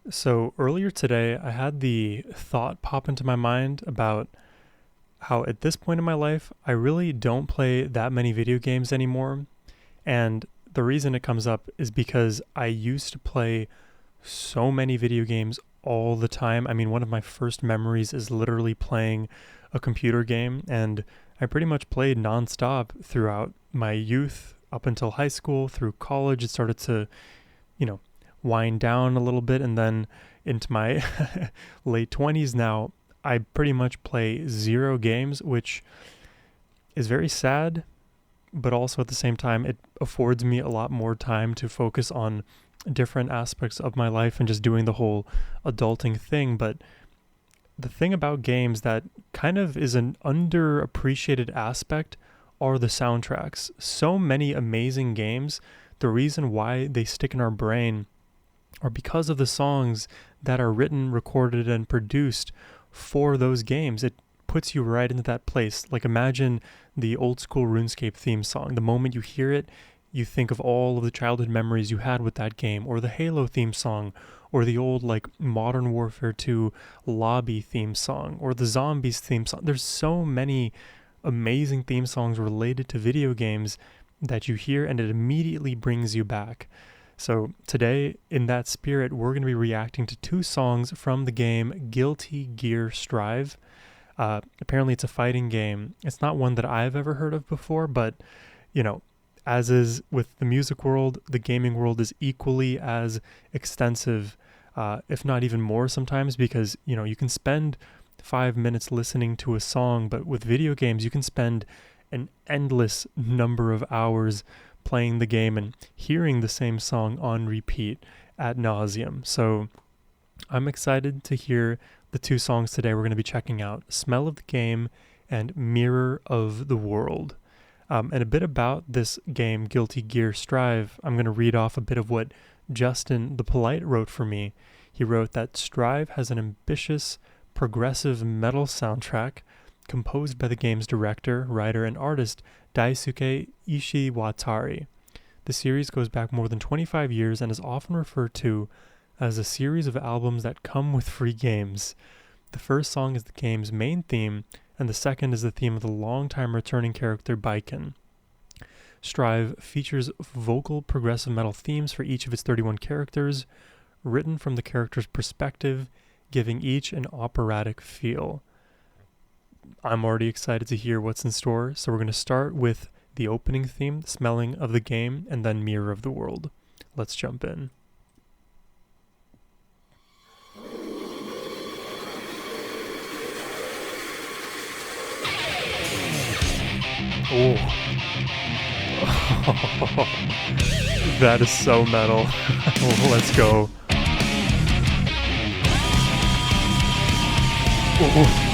So earlier today, I had the thought pop into my mind about how at this point in my life, I really don't play that many video games anymore. And the reason it comes up is because I used to play so many video games all the time. I mean, one of my first memories is literally playing a computer game, and I pretty much played nonstop throughout my youth up until high school, through college. It started to, you know, wind down a little bit, and then into my late 20s now, I pretty much play zero games, which is very sad, but also at the same time, it affords me a lot more time to focus on different aspects of my life and just doing the whole adulting thing. But the thing about games that kind of is an underappreciated aspect are the soundtracks. So many amazing games. The reason why they stick in our brain are because of the songs that are written, recorded, and produced for those games. It puts you right into that place. Like, imagine the old school RuneScape theme song. The moment you hear it, you think of all of the childhood memories you had with that game, or the Halo theme song, or the old like Modern Warfare 2 lobby theme song, or the Zombies theme song. There's so many amazing theme songs related to video games that you hear and it immediately brings you back. So today, in that spirit, we're going to be reacting to two songs from the game Guilty Gear Strive. Apparently it's a fighting game. It's not one that I've ever heard of before, but, you know, as is with the music world, the gaming world is equally as extensive, if not even more sometimes, because, you know, you can spend 5 minutes listening to a song, but with video games, you can spend an endless number of hours playing the game and hearing the same song on repeat ad nauseum. So I'm excited to hear the two songs today we're going to be checking out: Smell of the Game and Mirror of the World. And a bit about this game, Guilty Gear Strive. I'm going to read off a bit of what Justin the Polite wrote for me. He wrote that Strive has an ambitious, progressive metal soundtrack composed by the game's director, writer, and artist Daisuke Ishiwatari. The series goes back more than 25 years and is often referred to as a series of albums that come with free games. The first song is the game's main theme, and the second is the theme of the long-time returning character Baiken. Strive features vocal progressive metal themes for each of its 31 characters, written from the character's perspective, giving each an operatic feel. I'm already excited to hear what's in store, so we're going to start with the opening theme, Smelling of the Game, and then Mirror of the World. Let's jump in. Oh. That is so metal. Let's go. Oh.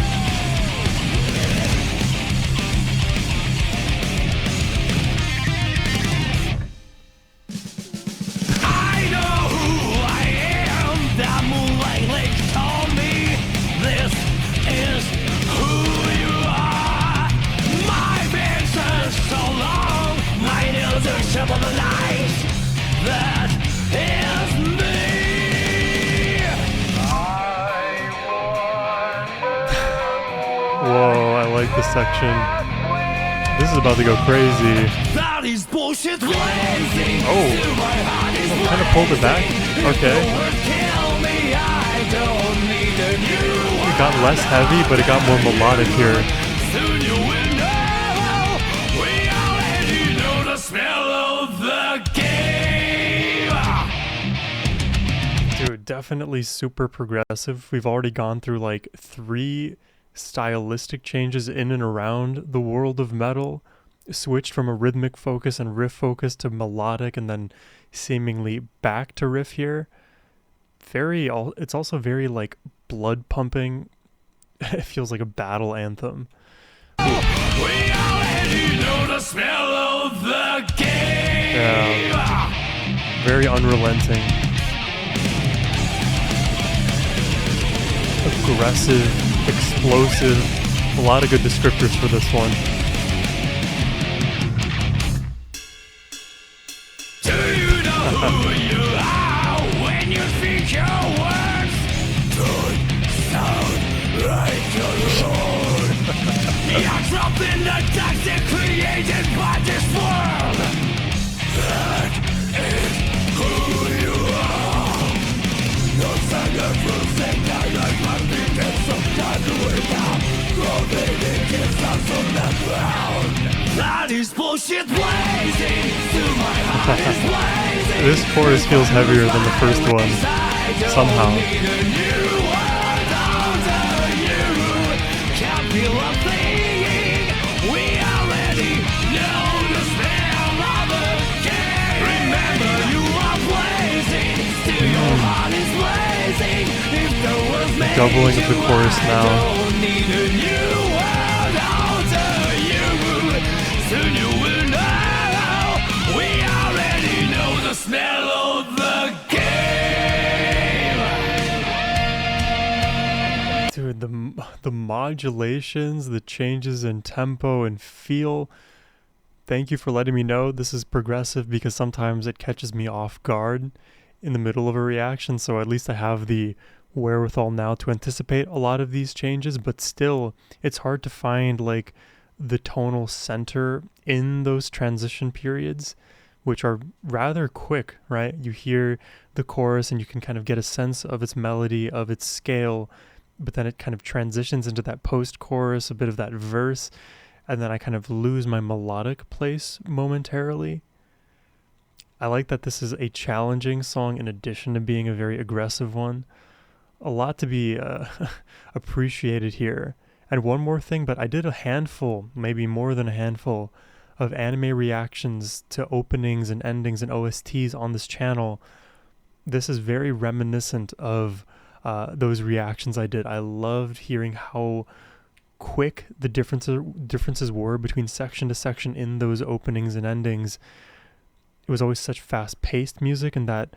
Whoa, I like this section. This is about to go crazy. That is bullshit. Oh, kind of pulled it back. Okay. It got less heavy, but it got more melodic here. Dude, definitely super progressive. We've already gone through like 3 stylistic changes in and around the world of metal, switched from a rhythmic focus and riff focus to melodic, and then seemingly back to riff here. It's also very like blood pumping. It feels like a battle anthem. We already know the smell of the game. Yeah, very unrelenting. Aggressive, explosive, a lot of good descriptors for this one. Do you know who you are when you think you're worth? Something that toxic created by this world. That is who you are. Your singers will sing that like my feet and sometimes wake up. Clothing kisses on the ground. That is bullshit blazing through my heart is blazing. This chorus feels heavier than the first one, somehow. Doubling of the chorus now. Soon you will know. We already know the smell of the game. Dude, the modulations, the changes in tempo and feel. Thank you for letting me know this is progressive, because sometimes it catches me off guard in the middle of a reaction, so at least I have the wherewithal now to anticipate a lot of these changes, but still it's hard to find like the tonal center in those transition periods, which are rather quick, right? You hear the chorus and you can kind of get a sense of its melody, of its scale, but then it kind of transitions into that post-chorus, a bit of that verse, and then I kind of lose my melodic place momentarily. I like that this is a challenging song in addition to being a very aggressive one. A lot to be appreciated here. And one more thing, but I did a handful, maybe more than a handful, of anime reactions to openings and endings and OSTs on this channel. This is very reminiscent of those reactions I did. I loved hearing how quick the differences were between section to section in those openings and endings. It was always such fast-paced music, and that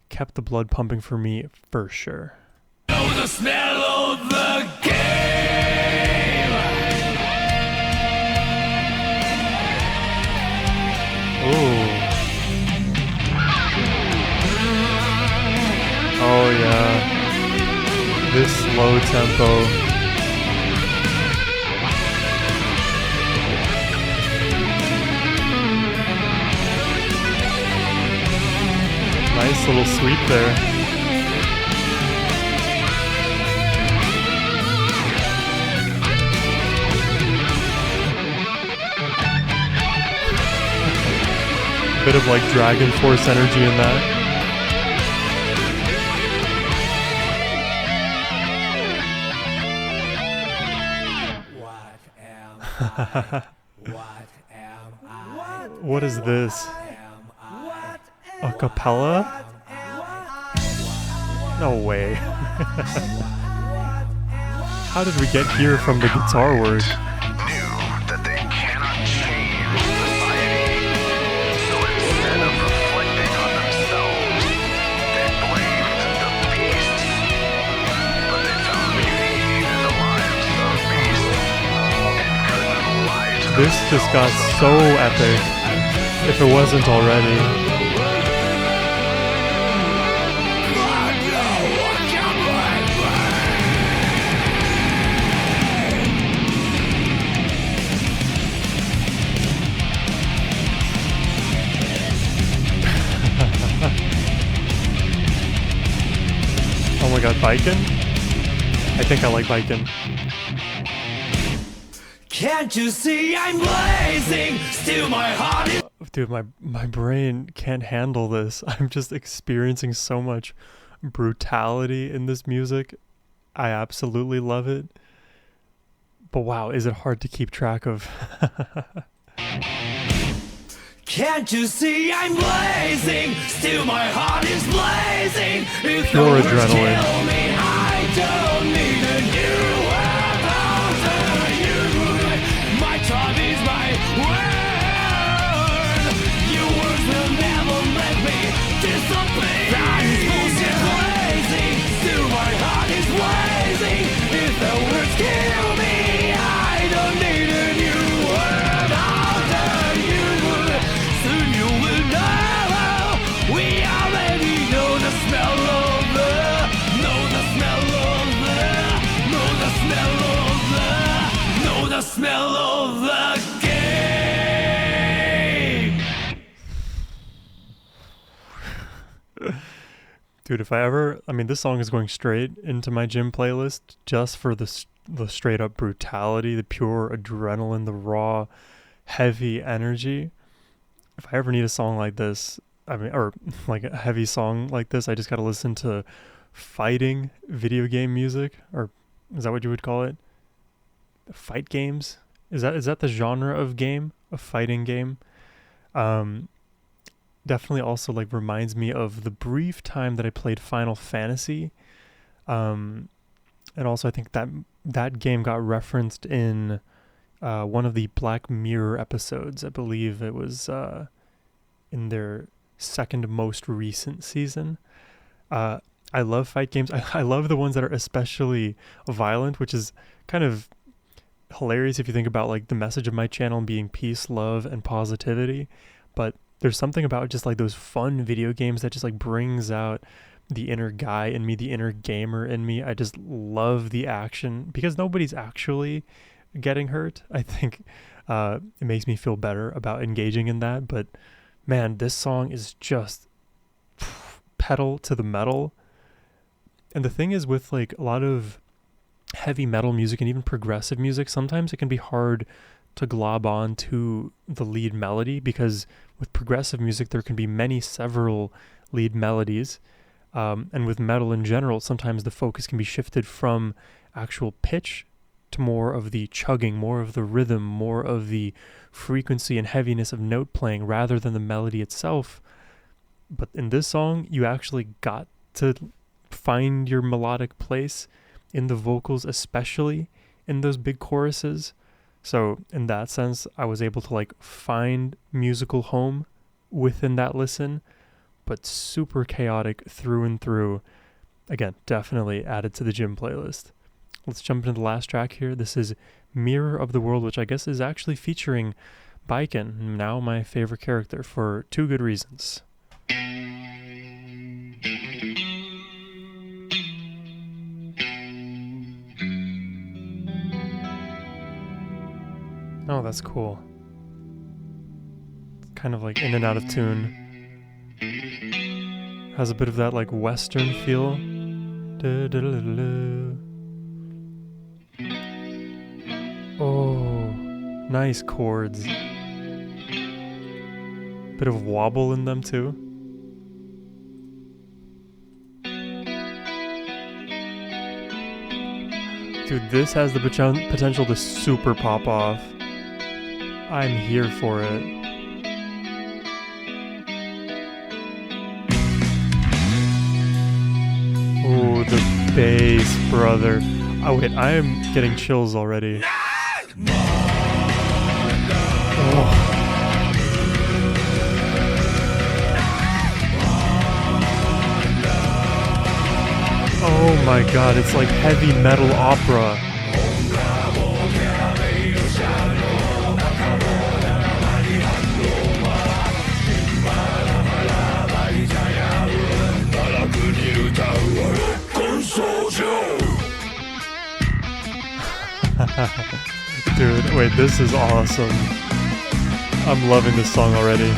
kept the blood pumping for me for sure. Know the smell of the game. Ooh. Oh yeah. This slow tempo. Nice little sweep there. Bit of like Dragon Force energy in that. What am I? What am I? What is this? What A cappella? No way. How did we get here from the guitar work? That they cannot change society. So instead of reflecting on themselves, they blamed the beasts. But they found beauty in the lives of beasts and couldn't lie to This just got so epic, if it wasn't already. Oh my god, biking? I think I like biking. Can't you see I'm blazing? Still my heart is. Dude, my brain can't handle this. I'm just experiencing so much brutality in this music. I absolutely love it. But wow, is it hard to keep track of? Can't you see I'm blazing? Still my heart is blazing. If Pure the words adrenaline. kill me, I don't need a new world after you. My time is my word. Your words will never let me disappear. That is bullshit blazing. Still my heart is blazing. If the words kill me, I don't need a new world after you. Soon you will know. We already know the smell of the Dude, if I ever, I mean, this song is going straight into my gym playlist just for the straight up brutality, the pure adrenaline, the raw, heavy energy. If I ever need a song like this, I mean, or like a heavy song like this, I just gotta listen to fighting video game music, or is that what you would call it? Fight games? Is that the genre of game? A fighting game? Um, Definitely also like reminds me of the brief time that I played Final Fantasy. Um, and also I think that game got referenced in one of the Black Mirror episodes. I believe it was in their second most recent season. Uh, I love fight games. I love the ones that are especially violent, which is kind of hilarious if you think about like the message of my channel being peace, love, and positivity. But there's something about just like those fun video games that just like brings out the inner guy in me, the inner gamer in me. I just love the action because nobody's actually getting hurt. I think it makes me feel better about engaging in that. But man, this song is just pedal to the metal. And the thing is with like a lot of heavy metal music and even progressive music, sometimes it can be hard to glob on to the lead melody because with progressive music there can be several lead melodies, and with metal in general sometimes the focus can be shifted from actual pitch to more of the chugging, more of the rhythm, more of the frequency and heaviness of note playing rather than the melody itself. But in this song you actually got to find your melodic place in the vocals, especially in those big choruses. So in that sense, I was able to like find musical home within that listen, but super chaotic through and through. Again, definitely added to the gym playlist. Let's jump into the last track here. This is Mirror of the World, which I guess is actually featuring Baiken, now my favorite character, for two good reasons. Oh, that's cool. Kind of like in and out of tune. Has a bit of that like Western feel. Oh, nice chords. Bit of wobble in them too. Dude, this has the potential to super pop off. I'm here for it. Oh, the bass, brother. Oh, wait, I am getting chills already. Oh. Oh my god, it's like heavy metal opera. Dude, wait, this is awesome. I'm loving this song already.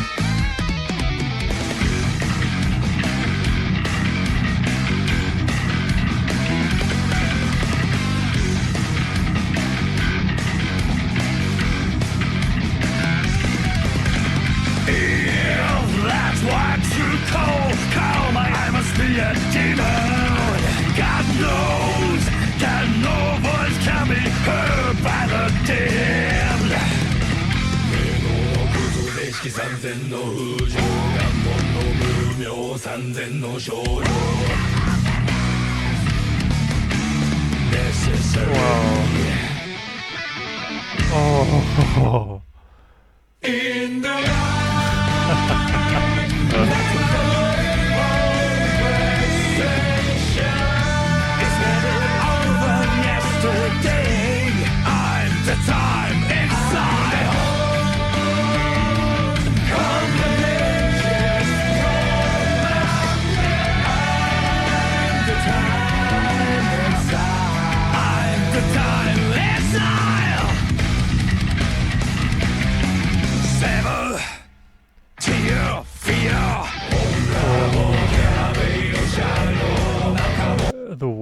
If that's what you call me, I must be a demon. God knows that no voice can be heard by the damned. 三千の風情願望の無名三千の少量 Necessary. Wow. Oh. In the night. It's never over yesterday. I'm the time inside.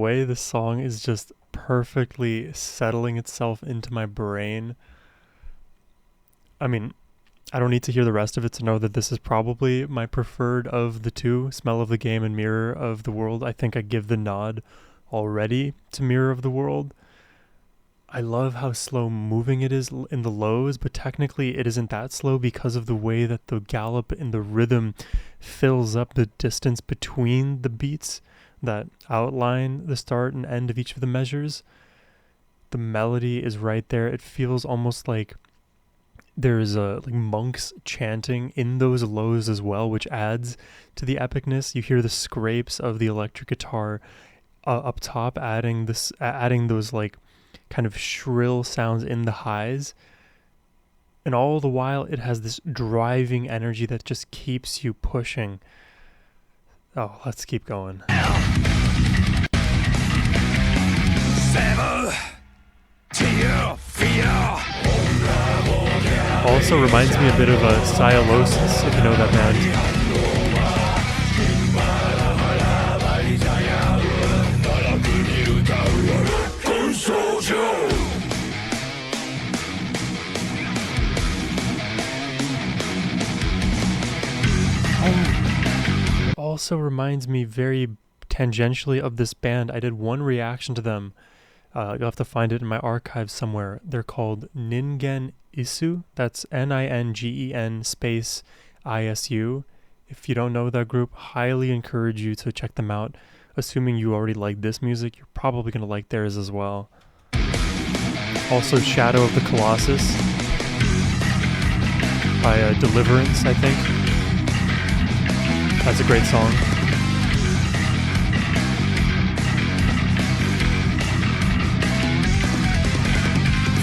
way this song is just perfectly settling itself into my brain. I mean, I don't need to hear the rest of it to know that this is probably my preferred of the two, Smell of the Game and Mirror of the World. I think I give the nod already to Mirror of the World. I love how slow moving it is in the lows, but technically it isn't that slow because of the way that the gallop and the rhythm fills up the distance between the beats that outline the start and end of each of the measures. The melody is right there. It feels almost like there's like monks chanting in those lows as well, which adds to the epicness. You hear the scrapes of the electric guitar up top, adding those like kind of shrill sounds in the highs. And all the while it has this driving energy that just keeps you pushing. Oh, let's keep going. Also reminds me a bit of a Sialosis, if you know that band. Also reminds me very tangentially of this band. I did one reaction to them. You'll have to find it in my archives somewhere. They're called Ningen Isu. That's Ningen space ISU. If you don't know that group, highly encourage you to check them out. Assuming you already like this music, you're probably going to like theirs as well. Also, Shadow of the Colossus by Deliverance, I think. That's a great song.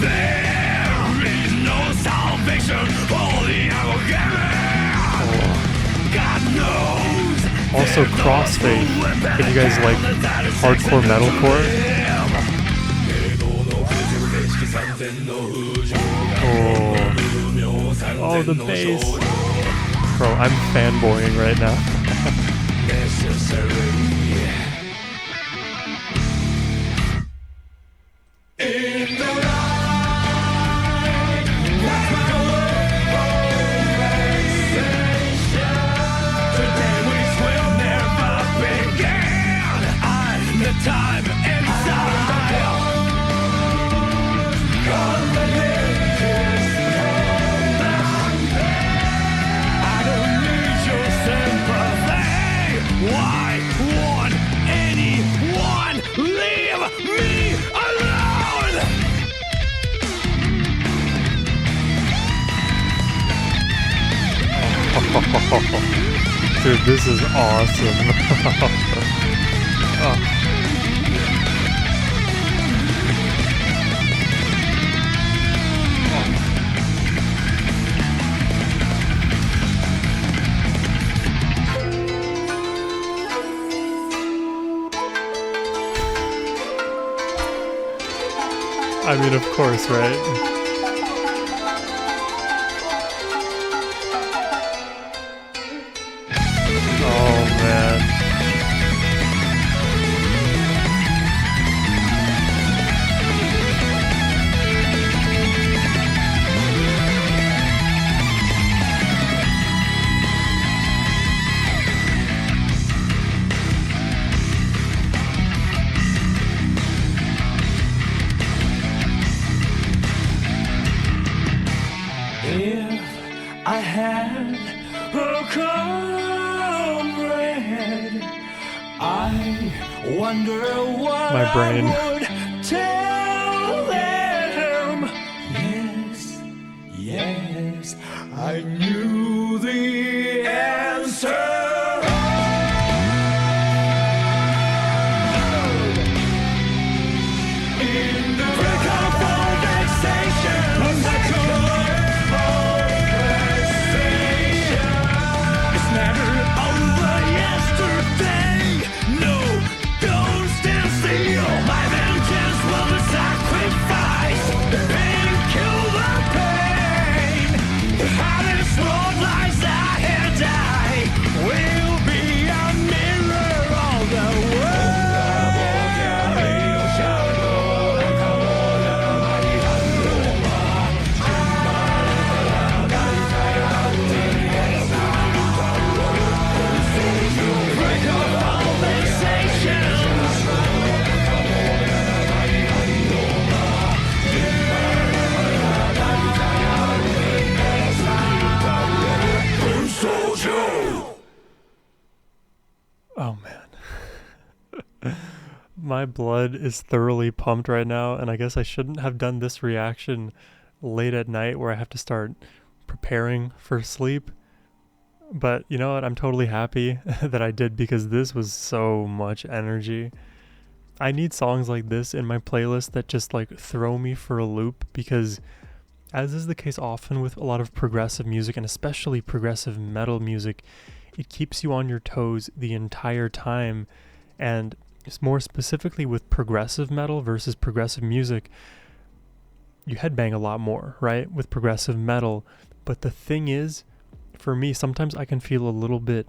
There is no salvation for the God knows. Also, Crossfaith, if you guys like hardcore metalcore. Oh, the bass. Bro, I'm fanboying right now. Dude, this is awesome. Oh. I mean, of course, right? I had a comrade, I wonder what my brain. I would tell him. Yes, I knew the answer. In the break of all vexation, never over yesterday. No, don't stand still. My vengeance will My blood is thoroughly pumped right now, and I guess I shouldn't have done this reaction late at night where I have to start preparing for sleep. But you know what? I'm totally happy that I did because this was so much energy. I need songs like this in my playlist that just like throw me for a loop because, as is the case often with a lot of progressive music and especially progressive metal music, it keeps you on your toes the entire time. And more specifically with progressive metal versus progressive music, you headbang a lot more, right? With progressive metal. But the thing is, for me, sometimes I can feel a little bit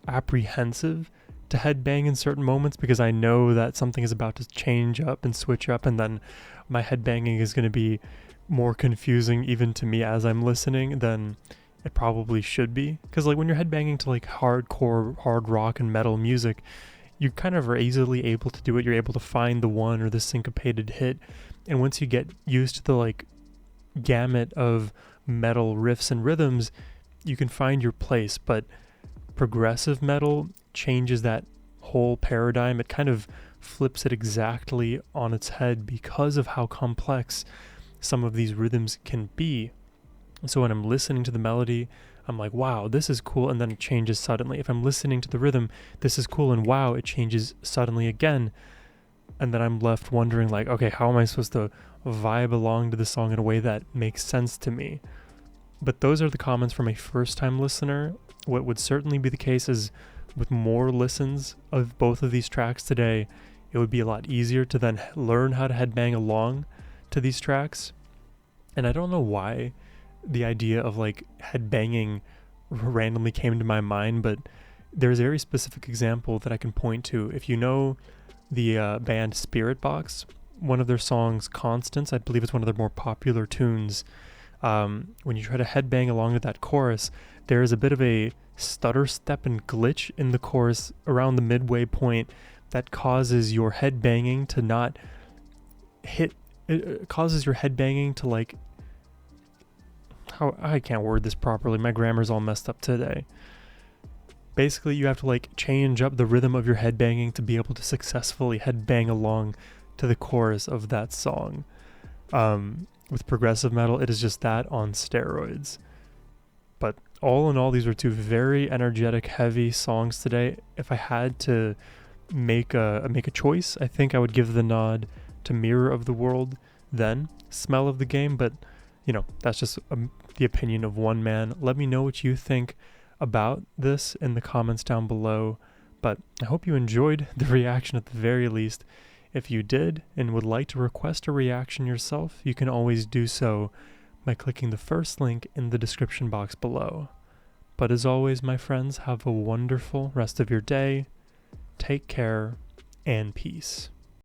apprehensive to headbang in certain moments because I know that something is about to change up and switch up, and then my headbanging is going to be more confusing even to me as I'm listening than it probably should be. Because like when you're headbanging to like hardcore, hard rock and metal music, you kind of are easily able to do it. You're able to find the one or the syncopated hit, and once you get used to the like gamut of metal riffs and rhythms, you can find your place. But progressive metal changes that whole paradigm. It kind of flips it exactly on its head because of how complex some of these rhythms can be. So when I'm listening to the melody, I'm like, wow, this is cool, and then it changes suddenly. If I'm listening to the rhythm, this is cool, and wow, it changes suddenly again. And then I'm left wondering like, okay, how am I supposed to vibe along to the song in a way that makes sense to me? But those are the comments from a first-time listener. What would certainly be the case is with more listens of both of these tracks today, it would be a lot easier to then learn how to headbang along to these tracks. And I don't know why the idea of like headbanging randomly came to my mind, but there's a very specific example that I can point to. If you know the band Spirit Box, one of their songs, Constance, I believe it's one of their more popular tunes. When you try to headbang along to that chorus, there is a bit of a stutter step and glitch in the chorus around the midway point that causes your headbanging to not hit. It causes your headbanging to like, how I can't word this properly. My grammar's all messed up today. Basically, you have to like change up the rhythm of your headbanging to be able to successfully headbang along to the chorus of that song. With progressive metal, it is just that on steroids. But all in all, these were two very energetic, heavy songs today. If I had to make a choice, I think I would give the nod to Mirror of the World, then Smell of the Game. But you know, that's just the opinion of one man. Let me know what you think about this in the comments down below. But I hope you enjoyed the reaction at the very least. If you did and would like to request a reaction yourself, you can always do so by clicking the first link in the description box below. But as always, my friends, have a wonderful rest of your day. Take care and peace.